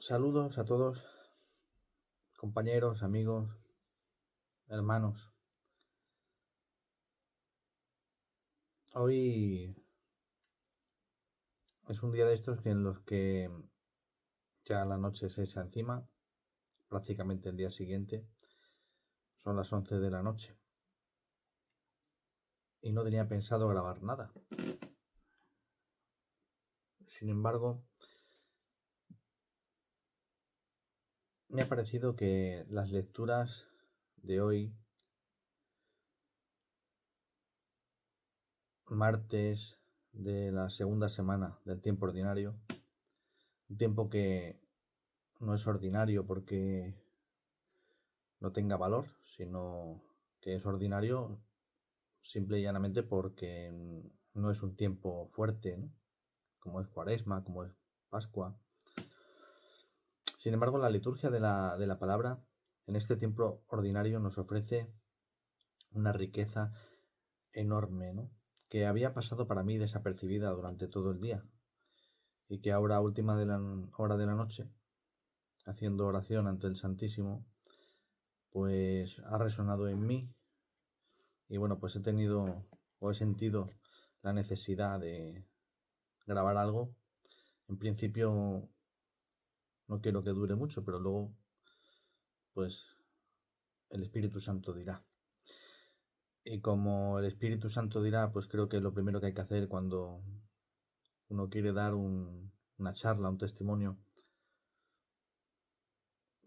Saludos a todos, compañeros, amigos, hermanos. Hoy es un día de estos en los que ya la noche se echa encima, prácticamente el día siguiente. Son las 11 de la noche y no tenía pensado grabar nada. Sin embargo, me ha parecido que las lecturas de hoy, martes de la segunda semana del tiempo ordinario, un tiempo que no es ordinario porque no tenga valor, sino que es ordinario simple y llanamente porque no es un tiempo fuerte, ¿no? Como es Cuaresma, como es Pascua. Sin embargo, la liturgia de la palabra en este tiempo ordinario nos ofrece una riqueza enorme, ¿no? Que había pasado para mí desapercibida durante todo el día y que ahora, a última hora de la noche, haciendo oración ante el Santísimo, pues ha resonado en mí y bueno, pues he sentido la necesidad de grabar algo. En principio no quiero que dure mucho, pero luego pues el Espíritu Santo dirá. Y como el Espíritu Santo dirá, pues creo que lo primero que hay que hacer cuando uno quiere dar una charla, un testimonio,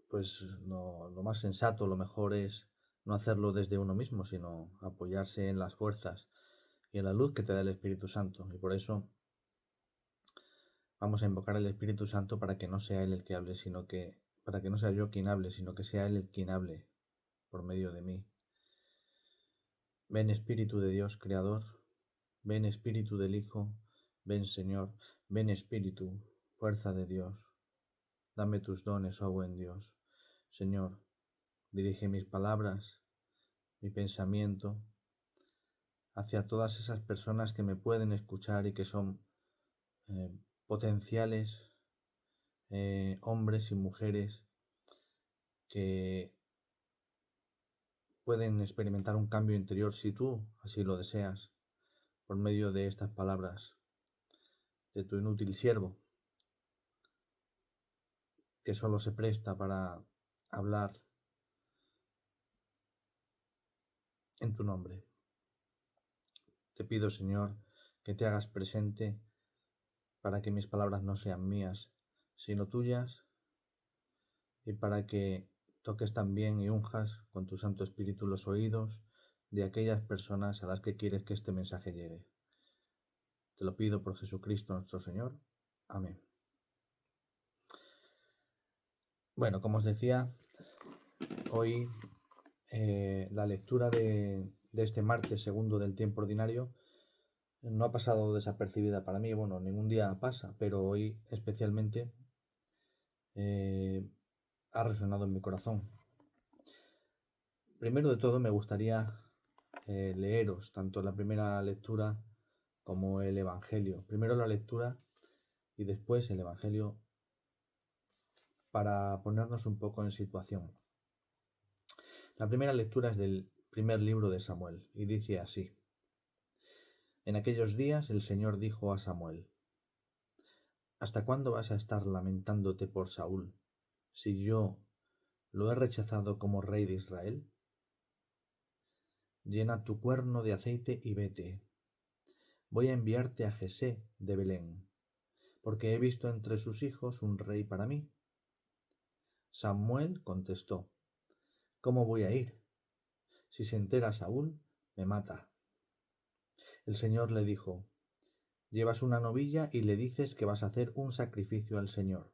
pues lo más sensato, lo mejor es no hacerlo desde uno mismo, sino apoyarse en las fuerzas y en la luz que te da el Espíritu Santo. Y por eso vamos a invocar al Espíritu Santo para que no sea Él el que hable, para que no sea yo quien hable, sino que sea Él el quien hable por medio de mí. Ven Espíritu de Dios Creador, ven Espíritu del Hijo, ven Señor, ven Espíritu, fuerza de Dios. Dame tus dones, oh buen Dios. Señor, dirige mis palabras, mi pensamiento, hacia todas esas personas que me pueden escuchar y que son potenciales hombres y mujeres que pueden experimentar un cambio interior si tú así lo deseas, por medio de estas palabras de tu inútil siervo, que solo se presta para hablar en tu nombre. Te pido, Señor, que te hagas presente para que mis palabras no sean mías, sino tuyas, y para que toques también y unjas con tu Santo Espíritu los oídos de aquellas personas a las que quieres que este mensaje llegue. Te lo pido por Jesucristo nuestro Señor. Amén. Bueno, como os decía, hoy la lectura de este martes segundo del tiempo ordinario no ha pasado desapercibida para mí. Bueno, ningún día pasa, pero hoy especialmente ha resonado en mi corazón. Primero de todo me gustaría leeros tanto la primera lectura como el Evangelio. Primero la lectura y después el Evangelio para ponernos un poco en situación. La primera lectura es del primer libro de Samuel y dice así: En aquellos días el Señor dijo a Samuel: ¿Hasta cuándo vas a estar lamentándote por Saúl, si yo lo he rechazado como rey de Israel? Llena tu cuerno de aceite y vete. Voy a enviarte a Jesé de Belén, porque he visto entre sus hijos un rey para mí. Samuel contestó: ¿Cómo voy a ir? Si se entera Saúl, me mata. El Señor le dijo: Llevas una novilla y le dices que vas a hacer un sacrificio al Señor.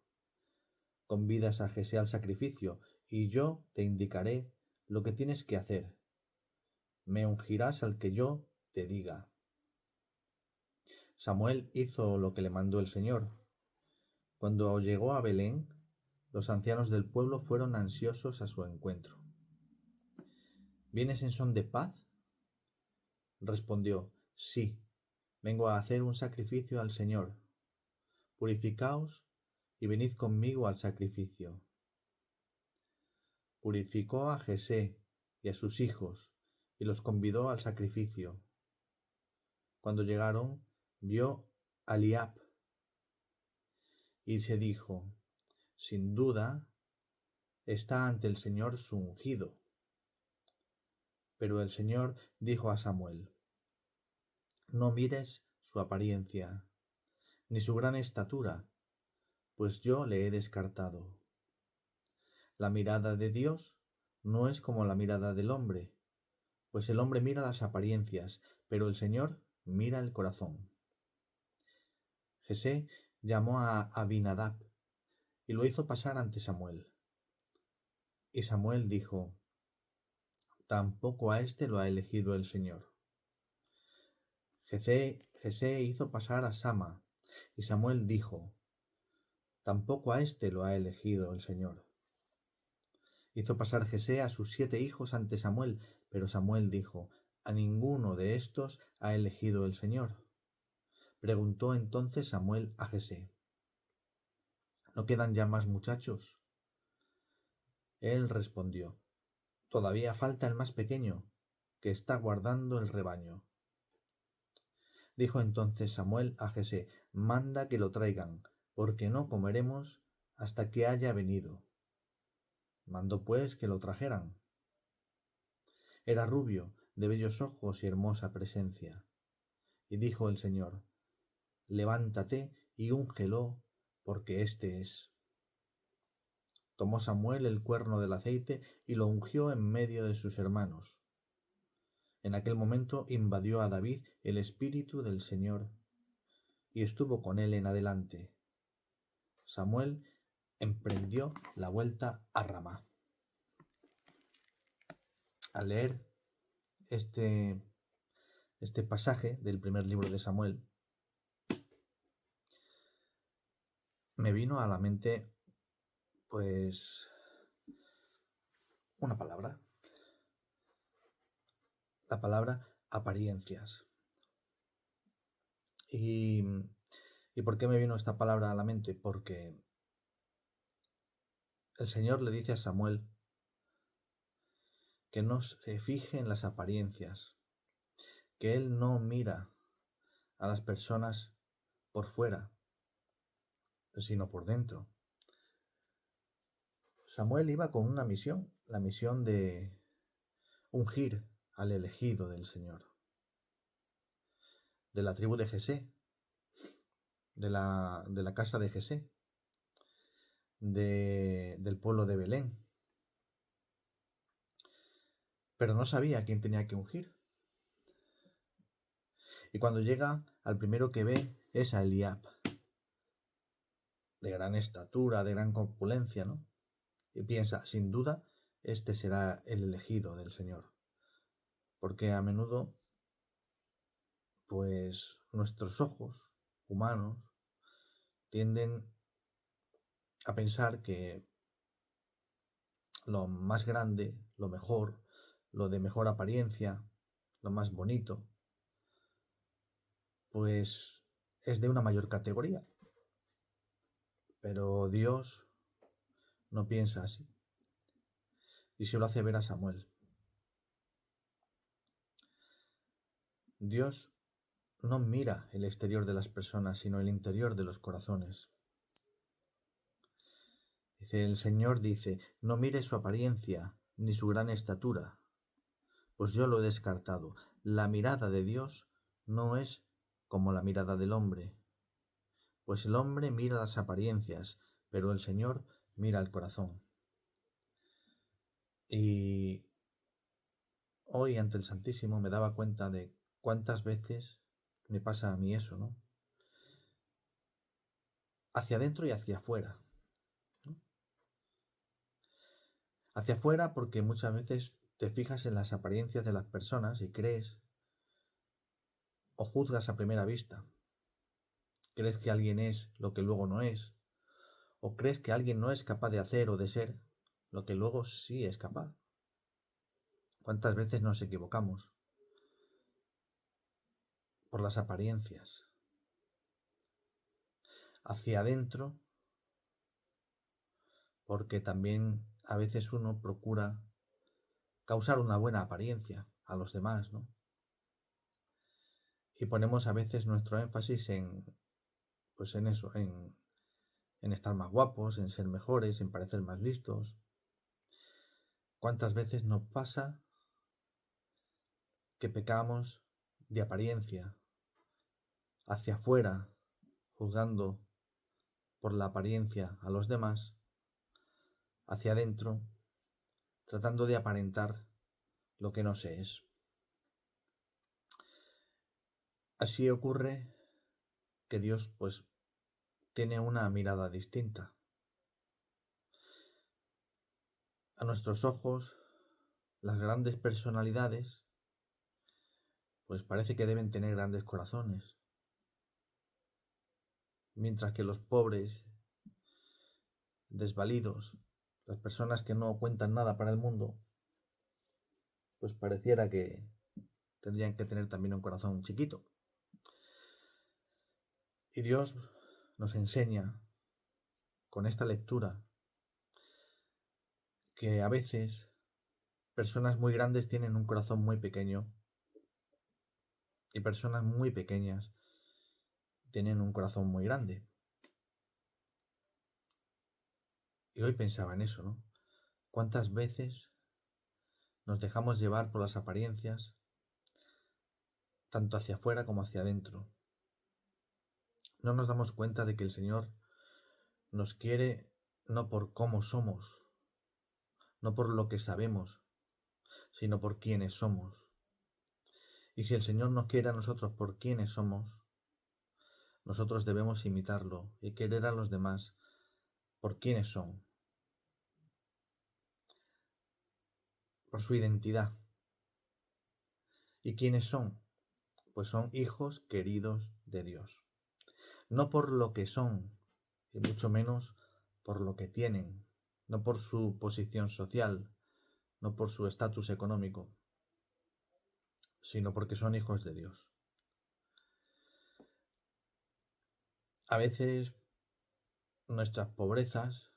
Convidas a Jesé al sacrificio, y yo te indicaré lo que tienes que hacer. Me ungirás al que yo te diga. Samuel hizo lo que le mandó el Señor. Cuando llegó a Belén, los ancianos del pueblo fueron ansiosos a su encuentro. ¿Vienes en son de paz? Respondió: Sí, vengo a hacer un sacrificio al Señor. Purificaos y venid conmigo al sacrificio. Purificó a Jesé y a sus hijos, y los convidó al sacrificio. Cuando llegaron, vio a Eliab, y se dijo: sin duda está ante el Señor su ungido. Pero el Señor dijo a Samuel: no mires su apariencia, ni su gran estatura, pues yo le he descartado. La mirada de Dios no es como la mirada del hombre, pues el hombre mira las apariencias, pero el Señor mira el corazón. Jesé llamó a Abinadab y lo hizo pasar ante Samuel. Y Samuel dijo: tampoco a éste lo ha elegido el Señor. Jesé hizo pasar a Sama, y Samuel dijo: tampoco a éste lo ha elegido el Señor. Hizo pasar Jesé a sus 7 hijos ante Samuel, pero Samuel dijo: a ninguno de estos ha elegido el Señor. Preguntó entonces Samuel a Jesé: ¿no quedan ya más muchachos? Él respondió: todavía falta el más pequeño, que está guardando el rebaño. Dijo entonces Samuel a Jesé: manda que lo traigan, porque no comeremos hasta que haya venido. Mandó pues que lo trajeran. Era rubio, de bellos ojos y hermosa presencia. Y dijo el Señor: levántate y úngelo, porque éste es. Tomó Samuel el cuerno del aceite y lo ungió en medio de sus hermanos. En aquel momento invadió a David el espíritu del Señor, y estuvo con él en adelante. Samuel emprendió la vuelta a Ramá. Al leer este pasaje del primer libro de Samuel, me vino a la mente pues una palabra, la palabra apariencias. ¿Y por qué me vino esta palabra a la mente? Porque el Señor le dice a Samuel que no se fije en las apariencias, que él no mira a las personas por fuera, sino por dentro. Samuel iba con una misión, la misión de ungir al elegido del Señor, de la tribu de Jesé, de la casa de Jesé, del pueblo de Belén. Pero no sabía a quién tenía que ungir. Y cuando llega, al primero que ve es a Eliab, de gran estatura, de gran corpulencia, ¿no? Y piensa: sin duda, este será el elegido del Señor. Porque a menudo, pues, nuestros ojos humanos tienden a pensar que lo más grande, lo mejor, lo de mejor apariencia, lo más bonito, pues es de una mayor categoría. Pero Dios no piensa así. Y se lo hace ver a Samuel. Dios no mira el exterior de las personas, sino el interior de los corazones. El Señor dice: no mire su apariencia ni su gran estatura, pues yo lo he descartado. La mirada de Dios no es como la mirada del hombre, pues el hombre mira las apariencias, pero el Señor mira el corazón. Y hoy ante el Santísimo me daba cuenta de cuántas veces me pasa a mí eso, ¿no? Hacia adentro y hacia afuera, ¿no? Hacia afuera porque muchas veces te fijas en las apariencias de las personas y crees o juzgas a primera vista. Crees que alguien es lo que luego no es, o crees que alguien no es capaz de hacer o de ser lo que luego sí es capaz. ¿Cuántas veces nos equivocamos por las apariencias? Hacia adentro porque también a veces uno procura causar una buena apariencia a los demás, ¿no? Y ponemos a veces nuestro énfasis pues en eso, en estar más guapos, en ser mejores, en parecer más listos. ¿Cuántas veces nos pasa que pecamos de apariencia, hacia afuera, juzgando por la apariencia a los demás, hacia adentro, tratando de aparentar lo que no se es? Así ocurre que Dios, pues, tiene una mirada distinta. A nuestros ojos, las grandes personalidades, pues parece que deben tener grandes corazones, mientras que los pobres, desvalidos, las personas que no cuentan nada para el mundo, pues pareciera que tendrían que tener también un corazón chiquito. Y Dios nos enseña con esta lectura que a veces personas muy grandes tienen un corazón muy pequeño y personas muy pequeñas tienen un corazón muy grande. Y hoy pensaba en eso, ¿no? ¿Cuántas veces nos dejamos llevar por las apariencias, tanto hacia afuera como hacia adentro? No nos damos cuenta de que el Señor nos quiere no por cómo somos, no por lo que sabemos, sino por quiénes somos. Y si el Señor nos quiere a nosotros por quiénes somos, nosotros debemos imitarlo y querer a los demás por quiénes son, por su identidad. ¿Y quiénes son? Pues son hijos queridos de Dios. No por lo que son, y mucho menos por lo que tienen, no por su posición social, no por su estatus económico, sino porque son hijos de Dios. A veces nuestras pobrezas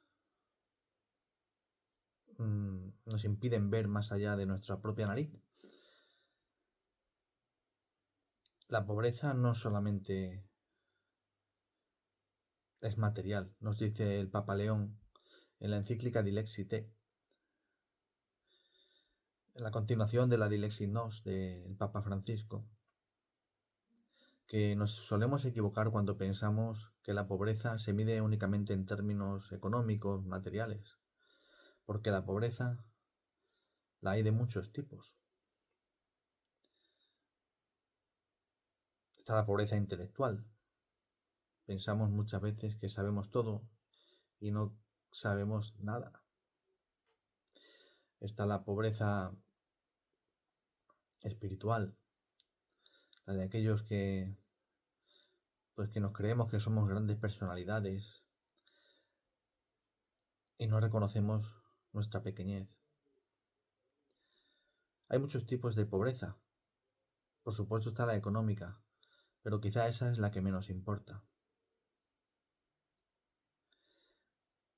nos impiden ver más allá de nuestra propia nariz. La pobreza no solamente es material, nos dice el Papa León en la encíclica Dilexit Te, en la continuación de la Dilexit Nos del Papa Francisco, que nos solemos equivocar cuando pensamos que la pobreza se mide únicamente en términos económicos, materiales, porque la pobreza la hay de muchos tipos. Está la pobreza intelectual. Pensamos muchas veces que sabemos todo y no sabemos nada. Está la pobreza espiritual, la de aquellos que nos creemos que somos grandes personalidades y no reconocemos nuestra pequeñez. Hay muchos tipos de pobreza. Por supuesto está la económica, pero quizá esa es la que menos importa.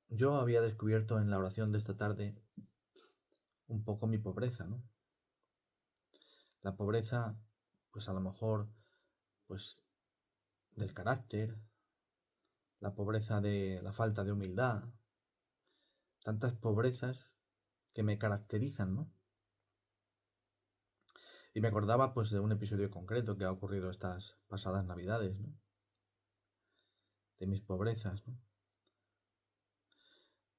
Yo había descubierto en la oración de esta tarde un poco mi pobreza, ¿no? La pobreza, pues a lo mejor, pues del carácter, la pobreza de la falta de humildad, tantas pobrezas que me caracterizan, ¿no? Y me acordaba pues de un episodio concreto que ha ocurrido estas pasadas navidades, ¿no? De mis pobrezas, ¿no?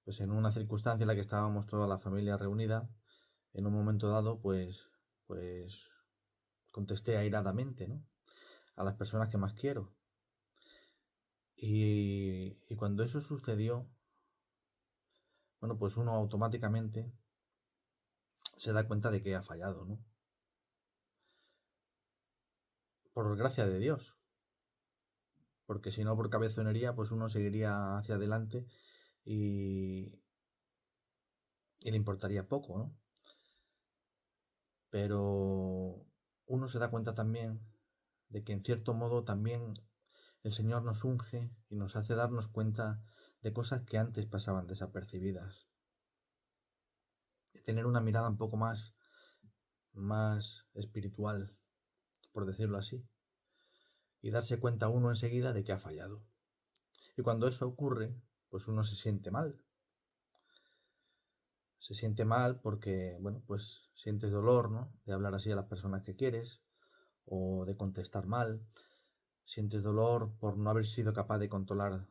Pues en una circunstancia en la que estábamos toda la familia reunida, en un momento dado, pues contesté airadamente, ¿no? A las personas que más quiero. Y cuando eso sucedió, bueno, pues uno automáticamente se da cuenta de que ha fallado, ¿no? Por gracia de Dios. Porque si no, por cabezonería, pues uno seguiría hacia adelante y le importaría poco, ¿no? Pero uno se da cuenta también de que en cierto modo también el Señor nos unge y nos hace darnos cuenta de cosas que antes pasaban desapercibidas, de tener una mirada un poco más espiritual, por decirlo así, y darse cuenta uno enseguida de que ha fallado. Y cuando eso ocurre, pues uno se siente mal. Se siente mal porque, bueno, pues sientes dolor, ¿no? De hablar así a las personas que quieres o de contestar mal. Sientes dolor por no haber sido capaz de controlar,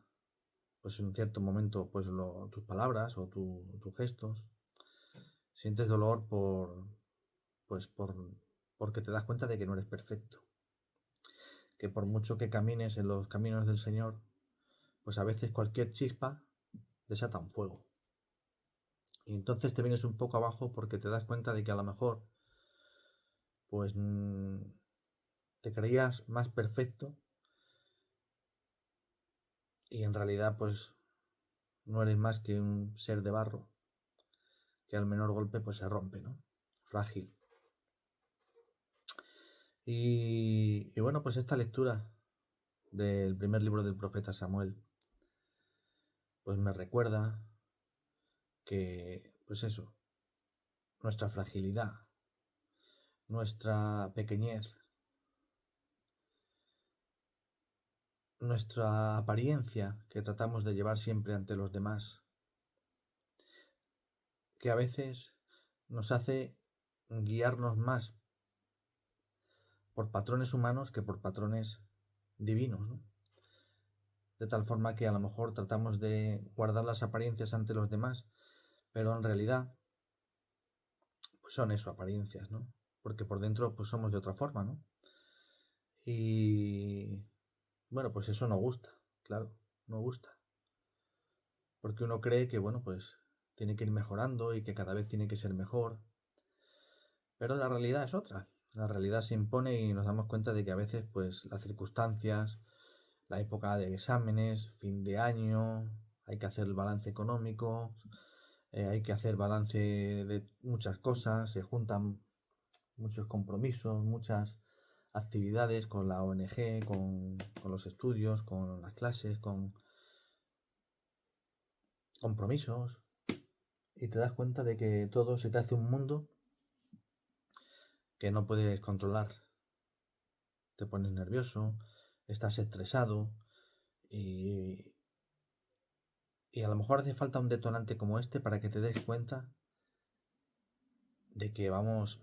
pues en cierto momento, pues tus palabras o tus gestos. Sientes dolor porque te das cuenta de que no eres perfecto. Que por mucho que camines en los caminos del Señor, pues a veces cualquier chispa desata un fuego. Y entonces te vienes un poco abajo porque te das cuenta de que a lo mejor pues te creías más perfecto y en realidad pues no eres más que un ser de barro que al menor golpe pues se rompe, ¿no? Frágil. Y bueno, pues esta lectura del primer libro del profeta Samuel pues me recuerda que, pues eso, nuestra fragilidad, nuestra pequeñez, nuestra apariencia que tratamos de llevar siempre ante los demás, que a veces nos hace guiarnos más por patrones humanos que por patrones divinos, ¿no? De tal forma que a lo mejor tratamos de guardar las apariencias ante los demás, pero en realidad pues son eso, apariencias, ¿no? Porque por dentro pues somos de otra forma, ¿no? Y bueno, pues eso no gusta, claro, no gusta. Porque uno cree que, bueno, pues tiene que ir mejorando y que cada vez tiene que ser mejor. Pero la realidad es otra. La realidad se impone y nos damos cuenta de que a veces, pues, las circunstancias, la época de exámenes, fin de año, hay que hacer el balance económico, hay que hacer balance de muchas cosas, se juntan muchos compromisos, muchas actividades con la ONG, con los estudios, con las clases, con compromisos, y te das cuenta de que todo se te hace un mundo que no puedes controlar. Te pones nervioso, estás estresado y, y a lo mejor hace falta un detonante como este para que te des cuenta de que vamos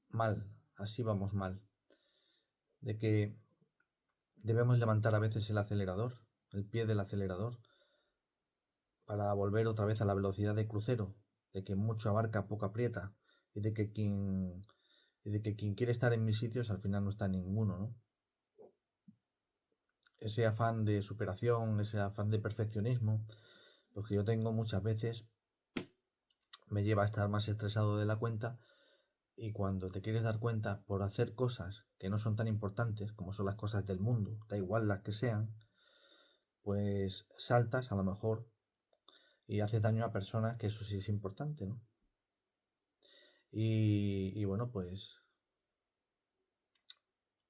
mal, así vamos mal, de que debemos levantar a veces el acelerador, el pie del acelerador, para volver otra vez a la velocidad de crucero, de que mucho abarca, poco aprieta, y de que quien quiere estar en mis sitios al final no está en ninguno, ¿no? Ese afán de superación, ese afán de perfeccionismo, lo que yo tengo muchas veces me lleva a estar más estresado de la cuenta, y cuando te quieres dar cuenta por hacer cosas que no son tan importantes como son las cosas del mundo, da igual las que sean, pues saltas a lo mejor y haces daño a personas que eso sí es importante, ¿no? Y bueno, pues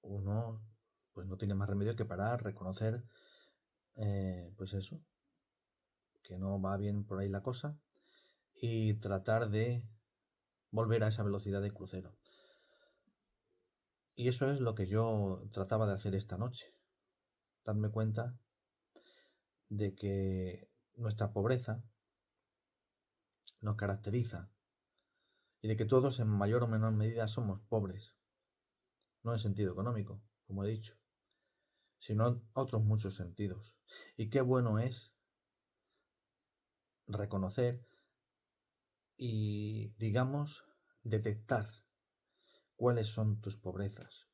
uno pues no tiene más remedio que parar, reconocer, pues eso, que no va bien por ahí la cosa y tratar de volver a esa velocidad de crucero. Y eso es lo que yo trataba de hacer esta noche, darme cuenta de que nuestra pobreza nos caracteriza y de que todos en mayor o menor medida somos pobres, no en sentido económico, como he dicho, sino en otros muchos sentidos. Y qué bueno es reconocer y, digamos, detectar cuáles son tus pobrezas.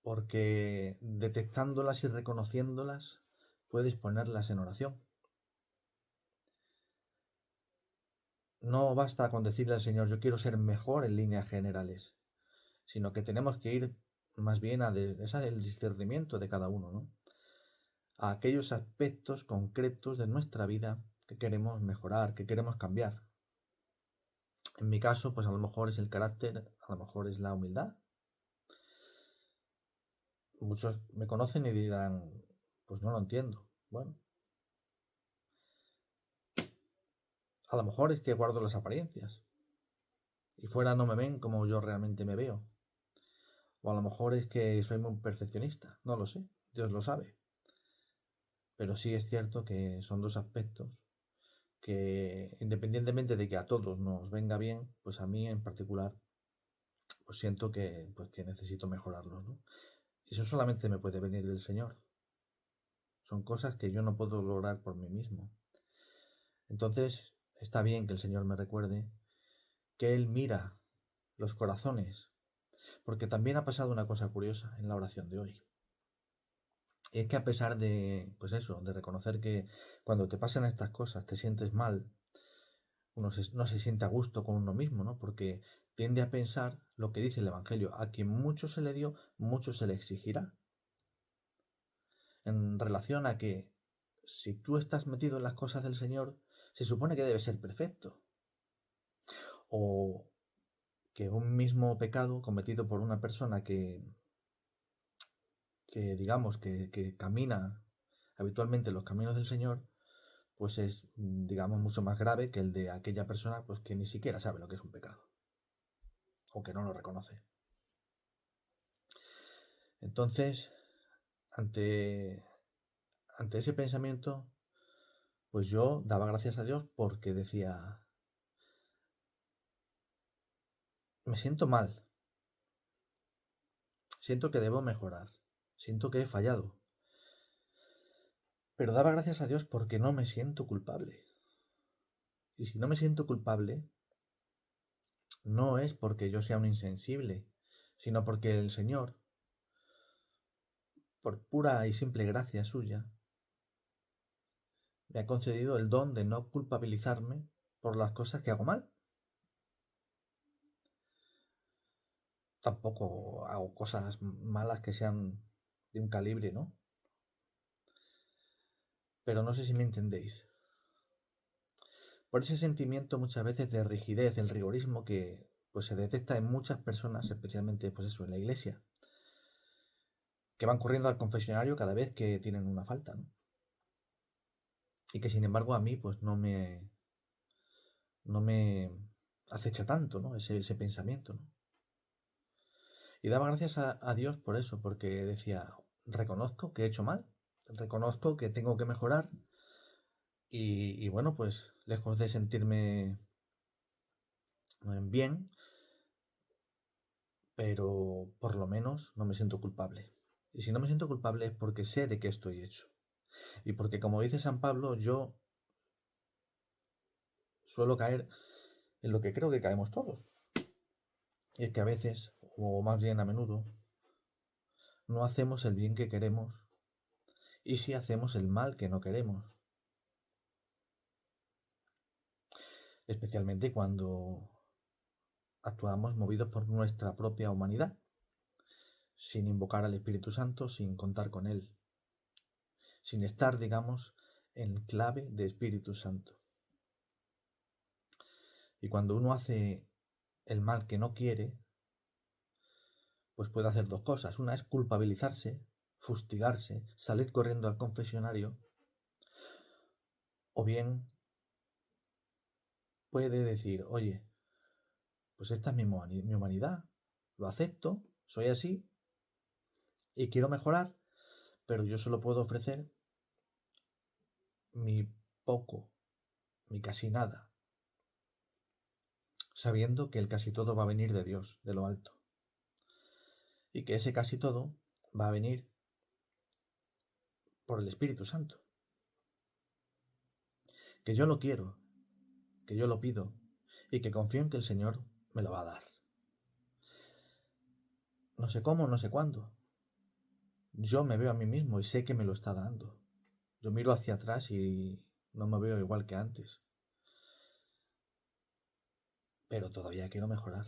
Porque detectándolas y reconociéndolas, puedes ponerlas en oración. No basta con decirle al Señor, yo quiero ser mejor en líneas generales, sino que tenemos que ir más bien el discernimiento de cada uno, ¿no? A aquellos aspectos concretos de nuestra vida que queremos mejorar, que queremos cambiar. En mi caso, pues a lo mejor es el carácter, a lo mejor es la humildad. Muchos me conocen y dirán, pues no lo entiendo. Bueno, a lo mejor es que guardo las apariencias y fuera no me ven como yo realmente me veo. O a lo mejor es que soy muy perfeccionista, no lo sé, Dios lo sabe. Pero sí es cierto que son dos aspectos que, independientemente de que a todos nos venga bien, pues a mí en particular, pues siento que necesito mejorarlos, ¿no? Y eso solamente me puede venir del Señor. Son cosas que yo no puedo lograr por mí mismo. Entonces, está bien que el Señor me recuerde que Él mira los corazones, porque también ha pasado una cosa curiosa en la oración de hoy. Y es que a pesar de, pues eso, de reconocer que cuando te pasan estas cosas te sientes mal, no se siente a gusto con uno mismo, ¿no? Porque tiende a pensar lo que dice el Evangelio, a quien mucho se le dio, mucho se le exigirá. En relación a que si tú estás metido en las cosas del Señor, se supone que debe ser perfecto. O que un mismo pecado cometido por una persona que digamos, que camina habitualmente los caminos del Señor, pues es, digamos, mucho más grave que el de aquella persona pues que ni siquiera sabe lo que es un pecado o que no lo reconoce. Entonces, ante, ante ese pensamiento, pues yo daba gracias a Dios porque decía, me siento mal, siento que debo mejorar, siento que he fallado, pero daba gracias a Dios porque no me siento culpable. Y si no me siento culpable, no es porque yo sea un insensible, sino porque el Señor, por pura y simple gracia suya, me ha concedido el don de no culpabilizarme por las cosas que hago mal. Tampoco hago cosas malas que sean de un calibre, ¿no? Pero no sé si me entendéis. Por ese sentimiento muchas veces de rigidez, el rigorismo que pues se detecta en muchas personas, especialmente pues eso, en la iglesia, que van corriendo al confesionario cada vez que tienen una falta, ¿no? Y que sin embargo a mí pues no me acecha tanto, ¿no? Ese pensamiento, ¿no? Y daba gracias a Dios por eso, porque decía, reconozco que he hecho mal, reconozco que tengo que mejorar y bueno, pues lejos de sentirme bien, pero por lo menos no me siento culpable. Y si no me siento culpable es porque sé de qué estoy hecho. Y porque como dice San Pablo, yo suelo caer en lo que creo que caemos todos. Y es que a veces, o más bien a menudo, no hacemos el bien que queremos y sí hacemos el mal que no queremos. Especialmente cuando actuamos movidos por nuestra propia humanidad, sin invocar al Espíritu Santo, sin contar con Él, sin estar, digamos, en clave de Espíritu Santo. Y cuando uno hace el mal que no quiere, pues puede hacer dos cosas. Una es culpabilizarse, fustigarse, salir corriendo al confesionario, o bien puede decir, oye, pues esta es mi humanidad, lo acepto, soy así y quiero mejorar, pero yo solo puedo ofrecer mi poco, mi casi nada, sabiendo que el casi todo va a venir de Dios, de lo alto, y que ese casi todo va a venir por el Espíritu Santo, que yo lo quiero, que yo lo pido, y que confío en que el Señor me lo va a dar. No sé cómo, no sé cuándo. Yo me veo a mí mismo y sé que me lo está dando. Yo miro hacia atrás y no me veo igual que antes. Pero todavía quiero mejorar.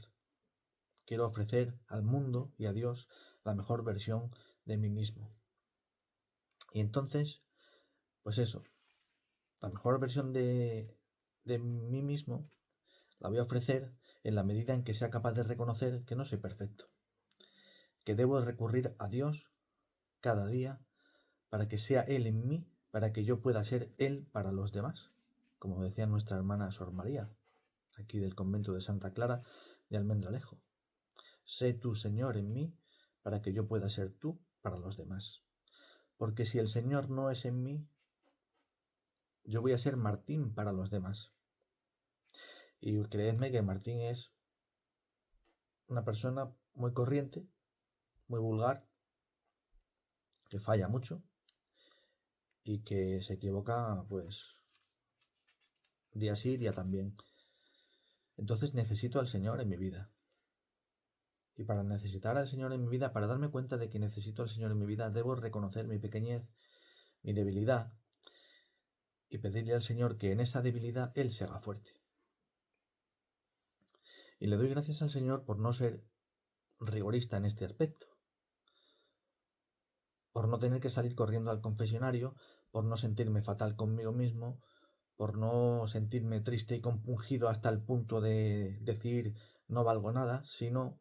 Quiero ofrecer al mundo y a Dios la mejor versión de mí mismo. Y entonces, pues eso, la mejor versión de mí mismo la voy a ofrecer en la medida en que sea capaz de reconocer que no soy perfecto, que debo recurrir a Dios cada día para que sea Él en mí para que yo pueda ser Él para los demás, como decía nuestra hermana Sor María, aquí del convento de Santa Clara de Almendralejo. Sé tú, Señor, en mí, para que yo pueda ser tú para los demás. Porque si el Señor no es en mí, yo voy a ser Martín para los demás. Y creedme que Martín es una persona muy corriente, muy vulgar, que falla mucho y que se equivoca, pues, día sí, día también. Entonces necesito al Señor en mi vida. Y para necesitar al Señor en mi vida, para darme cuenta de que necesito al Señor en mi vida, debo reconocer mi pequeñez, mi debilidad, y pedirle al Señor que en esa debilidad Él se haga fuerte. Y le doy gracias al Señor por no ser rigorista en este aspecto, por no tener que salir corriendo al confesionario, por no sentirme fatal conmigo mismo, por no sentirme triste y compungido hasta el punto de decir no valgo nada, sino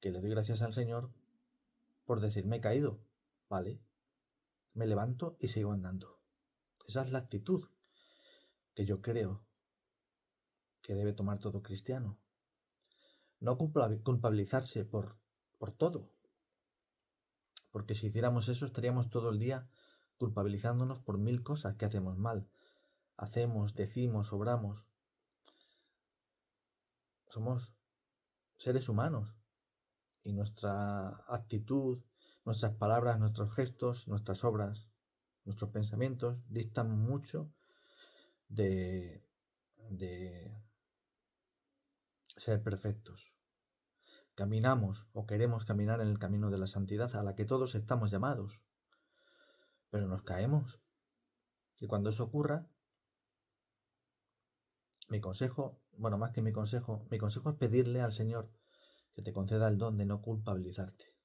que le doy gracias al Señor por decir me he caído, vale, me levanto y sigo andando. Esa es la actitud que yo creo que debe tomar todo cristiano. No culpabilizarse por todo, porque si hiciéramos eso estaríamos todo el día culpabilizándonos por 1000 cosas que hacemos mal. Hacemos, decimos, obramos. Somos seres humanos y nuestra actitud, nuestras palabras, nuestros gestos, nuestras obras, nuestros pensamientos distan mucho de ser perfectos. Caminamos o queremos caminar en el camino de la santidad a la que todos estamos llamados, pero nos caemos. Y cuando eso ocurra, mi consejo es pedirle al Señor que te conceda el don de no culpabilizarte.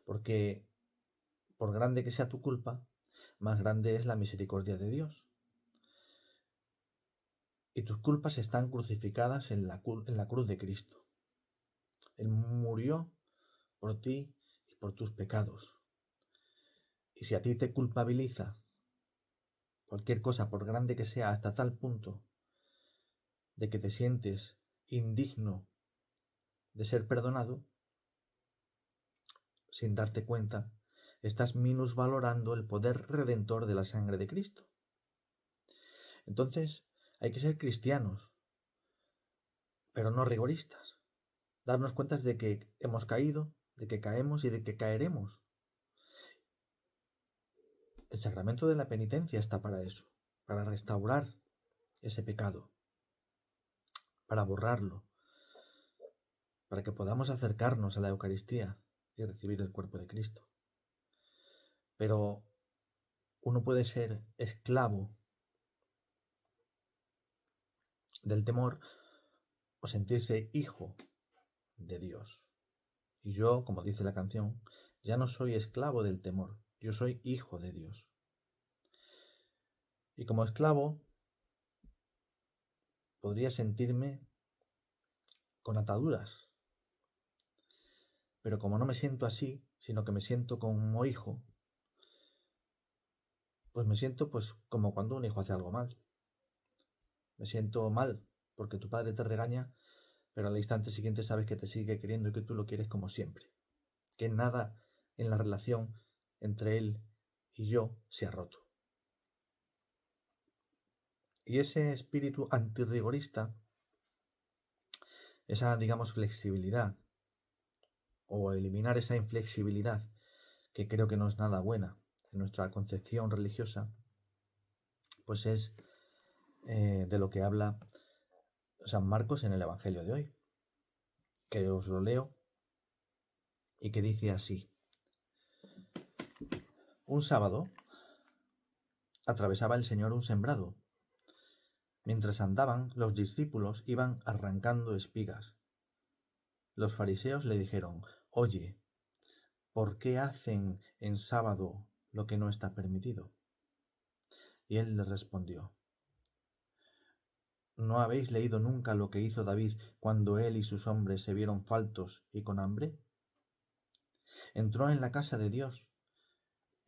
Porque por grande que sea tu culpa, más grande es la misericordia de Dios. Y tus culpas están crucificadas en la cruz de Cristo. Él murió por ti y por tus pecados. Y si a ti te culpabiliza cualquier cosa, por grande que sea, hasta tal punto de que te sientes indigno de ser perdonado, sin darte cuenta, estás minusvalorando el poder redentor de la sangre de Cristo. Entonces, hay que ser cristianos, pero no rigoristas. Darnos cuenta de que hemos caído, de que caemos y de que caeremos. El sacramento de la penitencia está para eso, para restaurar ese pecado, para borrarlo, para que podamos acercarnos a la Eucaristía y recibir el cuerpo de Cristo. Pero uno puede ser esclavo del temor o sentirse hijo de Dios. Y yo, como dice la canción, ya no soy esclavo del temor, yo soy hijo de Dios. Y como esclavo podría sentirme con ataduras, pero como no me siento así, sino que me siento como hijo, pues me siento pues como cuando un hijo hace algo mal. Me siento mal porque tu padre te regaña, pero al instante siguiente sabes que te sigue queriendo y que tú lo quieres como siempre. Que nada en la relación entre él y yo se ha roto. Y ese espíritu antirrigorista, esa, digamos, flexibilidad, o eliminar esa inflexibilidad, que creo que no es nada buena en nuestra concepción religiosa, pues es de lo que habla San Marcos en el Evangelio de hoy, que os lo leo y que dice así. Un sábado atravesaba el Señor un sembrado. Mientras andaban, los discípulos iban arrancando espigas. Los fariseos le dijeron, oye, ¿por qué hacen en sábado lo que no está permitido? Y él les respondió, ¿no habéis leído nunca lo que hizo David cuando él y sus hombres se vieron faltos y con hambre? Entró en la casa de Dios,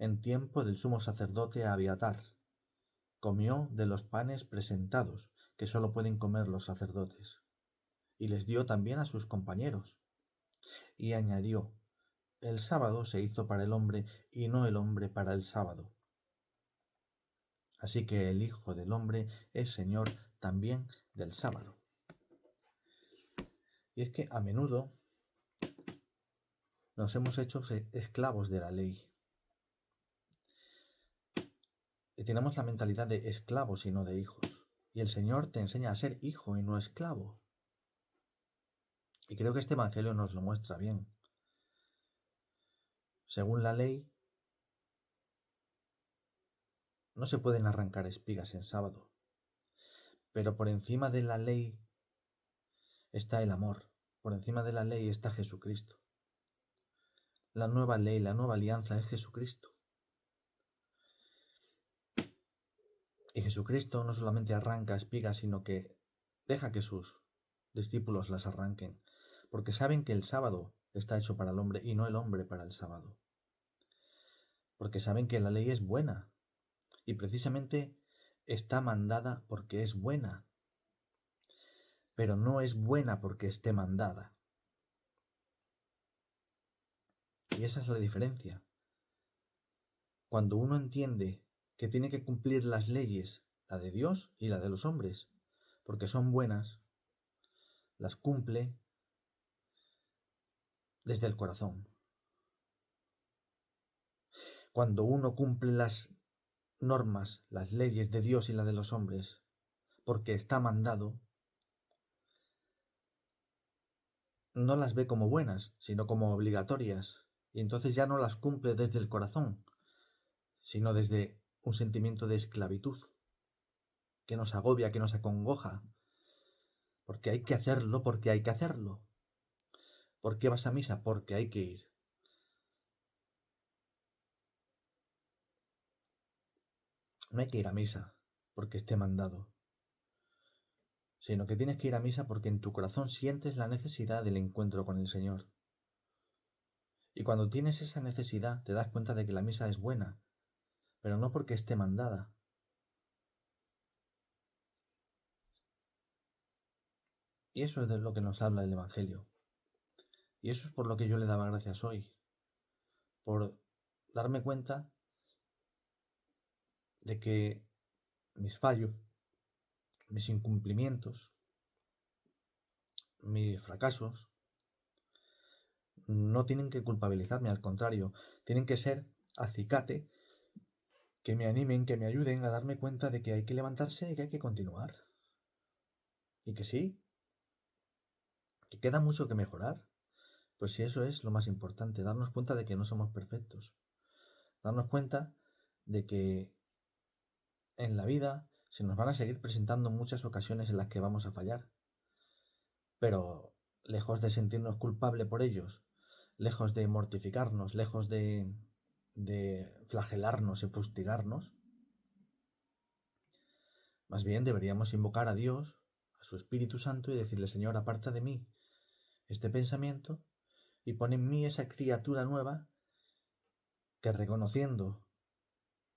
en tiempo del sumo sacerdote Abiatar. Comió de los panes presentados, que sólo pueden comer los sacerdotes, y les dio también a sus compañeros. Y añadió: el sábado se hizo para el hombre, y no el hombre para el sábado. Así que el Hijo del Hombre es Señor también del sábado. Y es que a menudo nos hemos hecho esclavos de la ley. Y tenemos la mentalidad de esclavos y no de hijos. Y el Señor te enseña a ser hijo y no esclavo. Y creo que este Evangelio nos lo muestra bien. Según la ley, no se pueden arrancar espigas en sábado. Pero por encima de la ley está el amor. Por encima de la ley está Jesucristo. La nueva ley, la nueva alianza es Jesucristo. Y Jesucristo no solamente arranca espigas, sino que deja que sus discípulos las arranquen, porque saben que el sábado está hecho para el hombre y no el hombre para el sábado. Porque saben que la ley es buena, y precisamente está mandada porque es buena, pero no es buena porque esté mandada. Y esa es la diferencia. Cuando uno entiende que tiene que cumplir las leyes, la de Dios y la de los hombres, porque son buenas, las cumple desde el corazón. Cuando uno cumple las normas, las leyes de Dios y la de los hombres, porque está mandado, no las ve como buenas, sino como obligatorias, y entonces ya no las cumple desde el corazón, sino desde un sentimiento de esclavitud, que nos agobia, que nos acongoja, porque hay que hacerlo, porque hay que hacerlo. ¿Por qué vas a misa? Porque hay que ir. No hay que ir a misa porque esté mandado, sino que tienes que ir a misa porque en tu corazón sientes la necesidad del encuentro con el Señor. Y cuando tienes esa necesidad te das cuenta de que la misa es buena, pero no porque esté mandada. Y eso es de lo que nos habla el Evangelio. Y eso es por lo que yo le daba gracias hoy, por darme cuenta de que mis fallos, mis incumplimientos, mis fracasos, no tienen que culpabilizarme, al contrario, tienen que ser acicate que me animen, que me ayuden a darme cuenta de que hay que levantarse y que hay que continuar. Y que sí, que queda mucho que mejorar. Pues sí, eso es lo más importante, darnos cuenta de que no somos perfectos. Darnos cuenta de que en la vida se nos van a seguir presentando muchas ocasiones en las que vamos a fallar. Pero lejos de sentirnos culpables por ellos, lejos de mortificarnos, lejos de flagelarnos y fustigarnos, más bien deberíamos invocar a Dios, a su Espíritu Santo, y decirle: Señor, aparta de mí este pensamiento y pon en mí esa criatura nueva que, reconociendo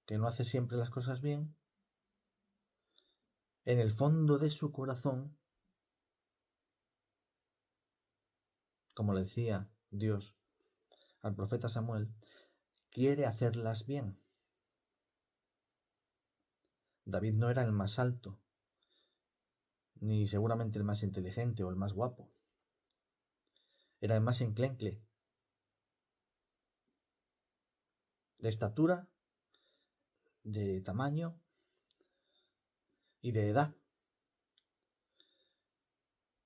que no hace siempre las cosas bien, en el fondo de su corazón, como le decía Dios al profeta Samuel, quiere hacerlas bien. David no era el más alto, ni seguramente el más inteligente o el más guapo. Era el más enclenque, de estatura, de tamaño y de edad.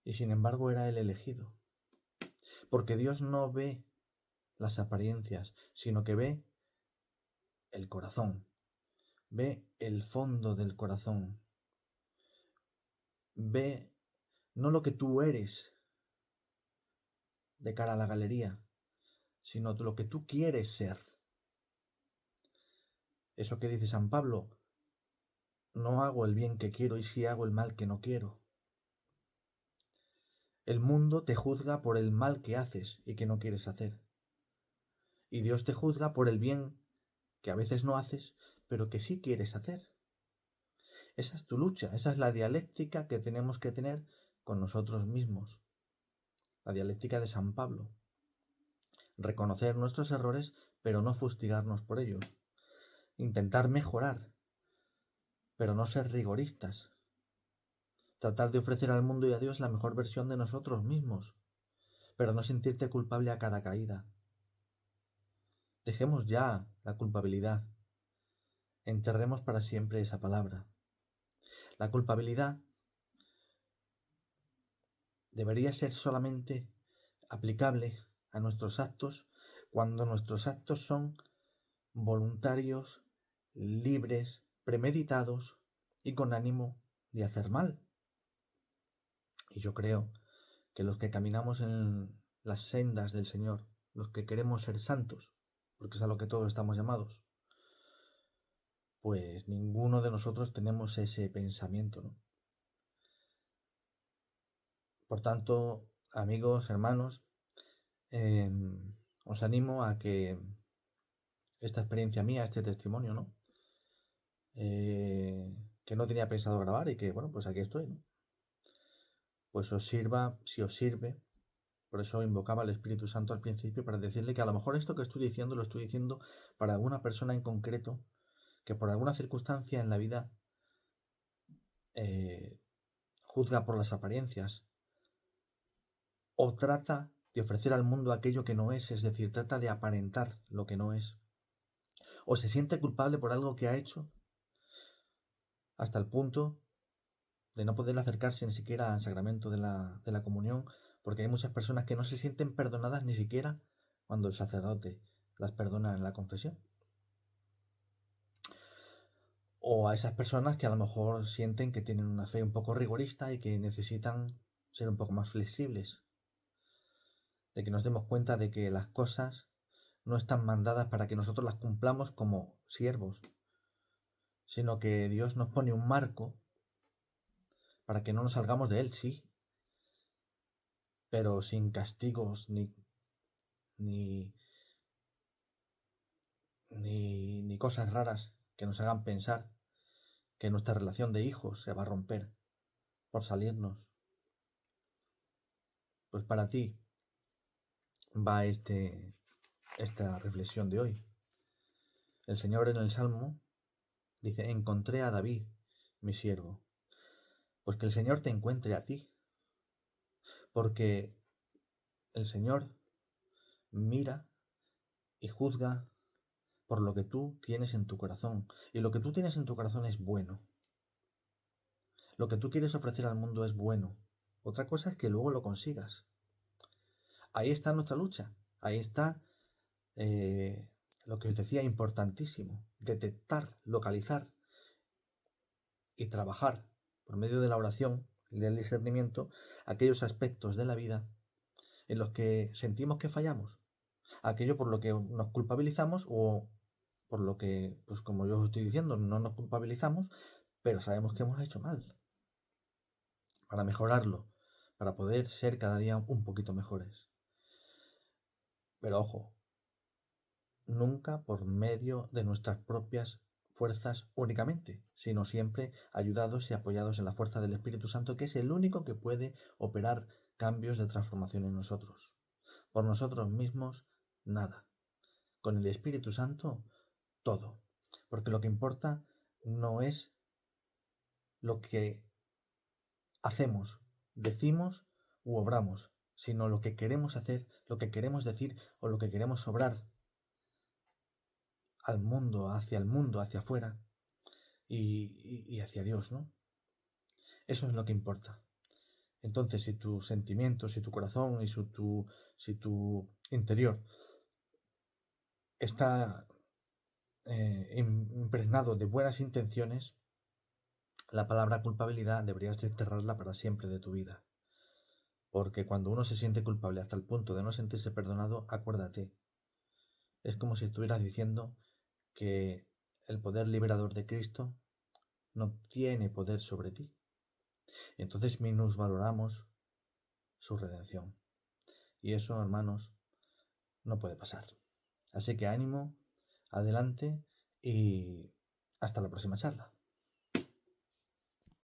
Y sin embargo era el elegido. Porque Dios no ve las apariencias, sino que ve el corazón, ve el fondo del corazón, ve no lo que tú eres de cara a la galería, sino lo que tú quieres ser. Eso que dice San Pablo: no hago el bien que quiero y sí hago el mal que no quiero. El mundo te juzga por el mal que haces y que no quieres hacer. Y Dios te juzga por el bien que a veces no haces, pero que sí quieres hacer. Esa es tu lucha, esa es la dialéctica que tenemos que tener con nosotros mismos. La dialéctica de San Pablo. Reconocer nuestros errores, pero no fustigarnos por ellos. Intentar mejorar, pero no ser rigoristas. Tratar de ofrecer al mundo y a Dios la mejor versión de nosotros mismos, pero no sentirte culpable a cada caída. Dejemos ya la culpabilidad. Enterremos para siempre esa palabra. La culpabilidad debería ser solamente aplicable a nuestros actos cuando nuestros actos son voluntarios, libres, premeditados y con ánimo de hacer mal. Y yo creo que los que caminamos en las sendas del Señor, los que queremos ser santos, porque es a lo que todos estamos llamados, pues ninguno de nosotros tenemos ese pensamiento, ¿no? Por tanto, amigos, hermanos, os animo a que esta experiencia mía, este testimonio, ¿no? Que no tenía pensado grabar y que, bueno, pues aquí estoy, ¿no? Pues os sirva, si os sirve. Por eso invocaba al Espíritu Santo al principio, para decirle que a lo mejor esto que estoy diciendo lo estoy diciendo para alguna persona en concreto que por alguna circunstancia en la vida juzga por las apariencias o trata de ofrecer al mundo aquello que no es decir, trata de aparentar lo que no es, o se siente culpable por algo que ha hecho hasta el punto de no poder acercarse ni siquiera al sacramento de la comunión, porque hay muchas personas que no se sienten perdonadas ni siquiera cuando el sacerdote las perdona en la confesión. O a esas personas que a lo mejor sienten que tienen una fe un poco rigorista y que necesitan ser un poco más flexibles. De que nos demos cuenta de que las cosas no están mandadas para que nosotros las cumplamos como siervos, sino que Dios nos pone un marco para que no nos salgamos de él, sí, pero sin castigos ni, ni cosas raras que nos hagan pensar que nuestra relación de hijos se va a romper por salirnos. Pues para ti va esta reflexión de hoy. El Señor en el Salmo dice: encontré a David, mi siervo. Pues que el Señor te encuentre a ti, porque el Señor mira y juzga por lo que tú tienes en tu corazón. Y lo que tú tienes en tu corazón es bueno. Lo que tú quieres ofrecer al mundo es bueno. Otra cosa es que luego lo consigas. Ahí está nuestra lucha. Ahí está lo que os decía, importantísimo. Detectar, localizar y trabajar por medio de la oración y del discernimiento aquellos aspectos de la vida en los que sentimos que fallamos, aquello por lo que nos culpabilizamos o por lo que, pues como yo os estoy diciendo, no nos culpabilizamos, pero sabemos que hemos hecho mal, para mejorarlo, para poder ser cada día un poquito mejores. Pero ojo, nunca por medio de nuestras propias fuerzas únicamente, sino siempre ayudados y apoyados en la fuerza del Espíritu Santo, que es el único que puede operar cambios de transformación en nosotros. Por nosotros mismos, nada. Con el Espíritu Santo, todo. Porque lo que importa no es lo que hacemos, decimos u obramos, sino lo que queremos hacer, lo que queremos decir o lo que queremos obrar al mundo, hacia afuera y hacia Dios, ¿no? Eso es lo que importa. Entonces, si tus sentimientos, si tu corazón y si tu interior está impregnado de buenas intenciones, la palabra culpabilidad deberías desterrarla para siempre de tu vida. Porque cuando uno se siente culpable hasta el punto de no sentirse perdonado, acuérdate, es como si estuvieras diciendo que el poder liberador de Cristo no tiene poder sobre ti. Entonces minusvaloramos su redención. Y eso, hermanos, no puede pasar. Así que ánimo, adelante, y hasta la próxima charla.